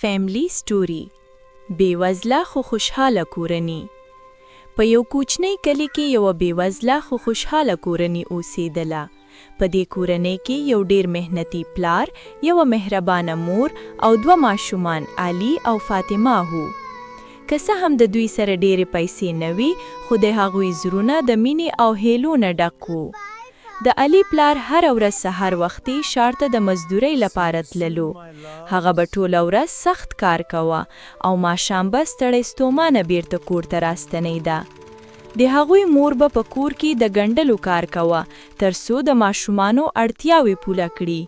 فیملی سټوري بېوزله خو خوشحاله کورنۍ. په یو کوچنی کلی کې یوه بېوزله خو خوشحاله کورنۍ اوسېدله. په دې کورنۍ کې یو ډېر محنتي پلار، یوه مهربانه مور او دوه ماشومان علي او فاطمه وو. که څه هم د دوی سره ډېرې پیسې نه وي، خو د هغوی زړونه د مینې او هیلو نه ډک وو. د علي پلار هره ورځ سهار وختي ښار ته د مزدورۍ لپاره تللو. هغه به ټوله ورځ سخت کار کوه او ماښام به ستړی ستومانه بیرته کور ته راستنېده. د هغوی مور به په کور کې د ګنډلو کار کوه تر څو د ماشومانو اړتیاوې پوره کړي.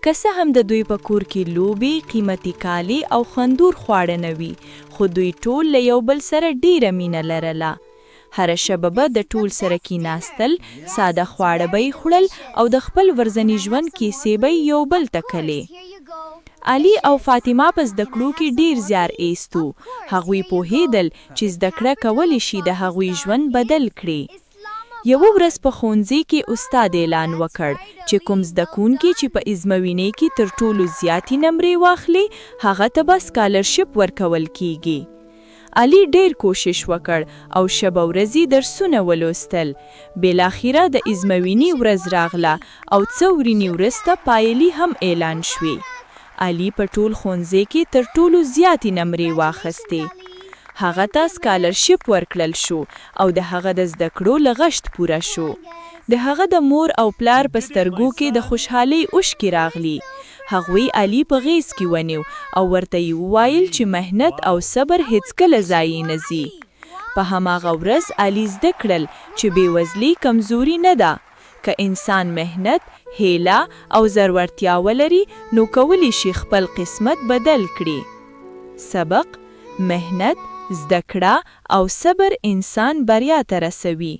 که څه هم د دوی په کور کې لوبې، قیمتي کالي او خوندور خواړه نه وي، خو دوی ټول له یو بل سره ډیره مینه لرله. هره شبه به د ټول سره کیناستل، ساده خواړه به یې خوړل او د خپل ورځني ژوند کیسې به یې یو بل ته کړلې. علي او فاطمه په زده کړو کې ډیر زیار ایستو. هغوی پوهېدل چې زده کړه کولی شي د هغوی ژوند بدل کړي. یوه ورځ په ښوونځي کې استاد اعلان وکړ چې کوم زده کوونکي چې په ازموینې کې تر ټولو زیاتې نمرې واخلي، هغه ته به سکالرشپ ورکول کیږي. علي ډیر کوشش وکړ او شبه ورځې درسونه ولوستل. بالاخره د ازموینې ورځ راغله او څه ورځې وروسته پایلې هم اعلان شوې. علي په ټول ښوونځي کې تر ټولو زیاتې نمرې واخیستې. هغه ته سکالرشپ ورکړل شو او د هغه د زده کړو لغښت پوره شو. د هغه د مور او پلار په سترګو کې د خوشحالۍ اوښکې راغلي. هغوی علي په غیږ کې ونیو او ورته یې وویل چې مهنت او صبر هیڅکله ضایع نه ځي. په هماغه ورځ علي زده کړل چې بېوزلي کمزوري نه ده. که انسان مهنت، هیله او زړورتیا ولري، نو کولی شي خپل قسمت بدل کړي. سبق: مهنت، زده کړه او صبر انسان بریا ته رسوي.